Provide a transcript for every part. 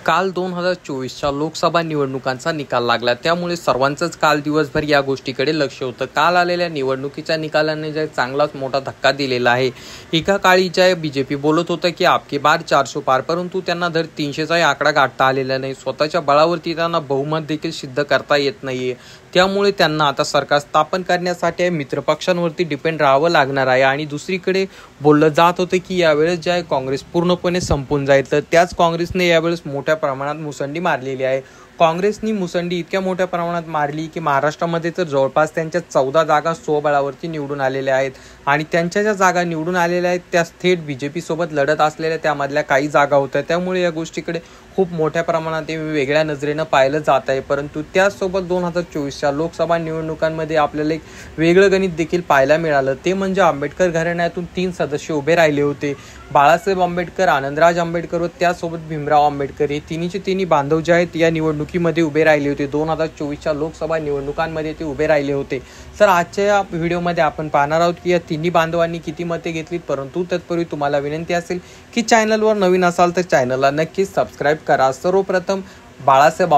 काल 2024च्या लोकसभा निवडणुकांचा निकाल लागला, त्यामुळे सर्वांचंच काल दिवसभर या गोष्टीकडे लक्ष होतं। काल आलेल्या निवडणुकीच्या निकालाने जय चांगलाच मोठा धक्का दिलेला आहे। एका काळी जय बीजेपी बोलत होतं की आपके बार 400 पार, परंतु त्यांना धड 300चा आकडा गाठता आलेला नाही। स्वतःच्या बळावरती त्यांना बहुमत देखील सिद्ध करता येत नाहीये, त्यामुळे त्यांना आता सरकार स्थापन करण्यासाठी मित्रपक्षांवरती डिपेंड राहावं लागणार आहे। आणि दुसरीकडे बोललं जात होतं की यावेळेस जे आहे काँग्रेस पूर्णपणे संपून जाईल, तर त्याच काँग्रेसने यावेळेस मोठ्या प्रमाणात मुसंडी मारलेली आहे। काँग्रेसनी मुसंडी इतक्या मोठ्या प्रमाणात मारली की महाराष्ट्रामध्ये तर जवळपास त्यांच्या 14 जागा स्वबळावरती निवडून आलेल्या आहेत आणि त्यांच्या ज्या जागा निवडून आलेल्या आहेत त्या थेट बीजेपी सोबत लढत असलेल्या त्यामधल्या काही जागा होत्या, त्यामुळे या गोष्टीकडे खूप मोठ्या प्रमाणात वेगळ्या नजरेनं पाहिलं जात आहे। परंतु त्याचसोबत 2024च्या लोकसभा निवडणुकांमध्ये आपल्याला एक वेगळं गणित देखील पाहायला मिळालं, ते म्हणजे आंबेडकर घराण्यातून 3 सदस्य उभे राहिले होते। बाळासाहेब आंबेडकर, आनंदराज आंबेडकर व त्यासोबत भीमराव आंबेडकर हे तिन्ही बांधव जे आहेत या निवडणुकीमध्ये उभे राहिले होते। 2024च्या लोकसभा निवडणुकांमध्ये ते उभे राहिले होते। तर आजच्या या व्हिडिओमध्ये आपण पाहणार आहोत की या तिन्ही बांधवांनी किती मते घेतलीत। परंतु तत्पूर्वी तुम्हाला विनंती असेल की चॅनलवर नवीन असाल तर चॅनलला नक्कीच सबस्क्राईब करा। सर्वप्रथम बाळासाहेब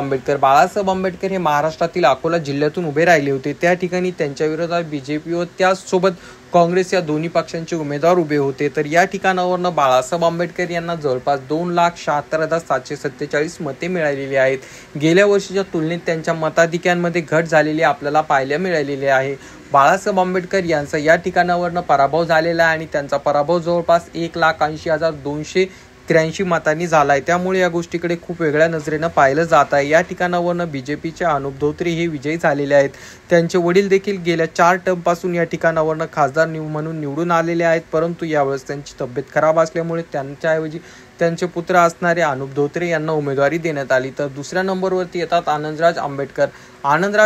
आंबेडकर हे महाराष्ट्रातील अकोला जिल्ह्यातून उभे राहिले होते। त्या ठिकाणी त्यांच्या विरोधात बीजेपी व त्याचसोबत काँग्रेस या दोन्ही पक्षांचे उमेदवार उभे होते। तर या ठिकाणावरनं बाळासाहेब आंबेडकर यांना जवळपास 2,76,747 मते मिळालेली आहेत। गेल्या वर्षीच्या तुलनेत त्यांच्या मताधिक्यांमध्ये घट झालेली आपल्याला पाहायला मिळालेली आहे। बाळासाहेब आंबेडकर यांचा या ठिकाणावरनं पराभव झालेला आहे आणि त्यांचा पराभव जवळपास 1,80,283 मतांनी झालाय, त्यामुळे या गोष्टीकडे खूप वेगळ्या नजरेनं पाहिलं जात आहे। या ठिकाणावरनं बीजेपीचे अनुप धोत्रे हे विजयी झालेले आहेत। त्यांचे वडील देखील गेल्या 4 टर्मपासून या ठिकाणावरनं खासदार म्हणून निवडून आलेले आहेत, परंतु यावेळेस त्यांची तब्येत खराब असल्यामुळे त्यांच्याऐवजी त्यांचे पुत्र असणारे अनुप धोत्रे यांना उमेदवारी देण्यात आली। तर दुसऱ्या नंबरवरती येतात आनंदराज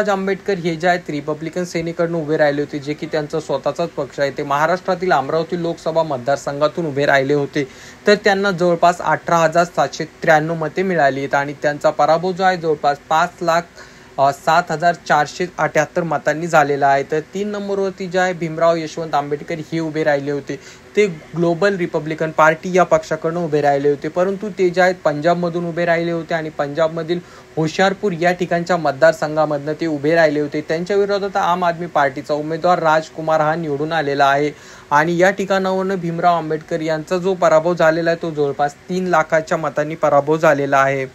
आंबेडकर हे जे आहेत रिपब्लिकन सेनेकडून उभे राहिले होते, जे की त्यांचा स्वतःचाच पक्ष आहे। ते महाराष्ट्रातील अमरावती लोकसभा मतदारसंघातून उभे राहिले होते। तर त्यांना जवळपास 18,793 मते मिळाली आहेत आणि त्यांचा पराभव जो आहे जवळपास 5,07,478 मतांनी झालेला आहे। तर 3 नंबरवरती जे आहे भीमराव यशवंत आंबेडकर हे उभे राहिले होते। ते ग्लोबल रिपब्लिकन पार्टी या पक्षाकडून उभे राहिले होते, परंतु ते जे आहेत पंजाबमधून उभे राहिले होते आणि पंजाबमधील होशियारपूर या ठिकाणच्या मतदारसंघामधनं ते उभे राहिले होते। त्यांच्या विरोधात आम आदमी पार्टीचा उमेदवार राजकुमार हा निवडून आलेला आहे आणि या ठिकाणावरून भीमराव आंबेडकर यांचा जो पराभव झालेला आहे तो जवळपास 3 लाखाच्या मतांनी पराभव झालेला आहे।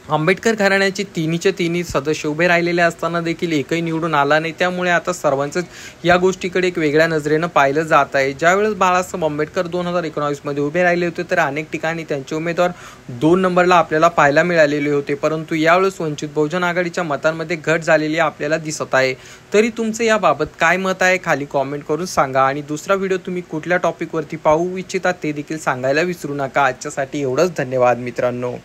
आंबेडकर घराण्याचे तिन्ही सदस्य उभे राहिलेले असताना देखील एकही निवडून आला नाही, त्यामुळे आता सर्वांचंच या गोष्टीकडे एक वेगळ्या नजरेनं पाहिलं जात आहे। ज्यावेळेस बाळासाहेब आंबेडकर 2019 मध्ये उभे राहिले होते तर अनेक ठिकाणी त्यांचे उमेदवार 2 नंबरला आपल्याला पाहायला मिळालेले होते, परंतु यावेळेस वंचित बहुजन आघाडीच्या मतांमध्ये घट झालेली आपल्याला दिसत आहे। तरी तुमचं याबाबत काय मत आहे खाली कॉमेंट करून सांगा आणि दुसरा व्हिडिओ तुम्ही कुठल्या टॉपिकवरती पाहू इच्छिता ते देखील सांगायला विसरू नका। आजच्यासाठी एवढंच, धन्यवाद मित्रांनो।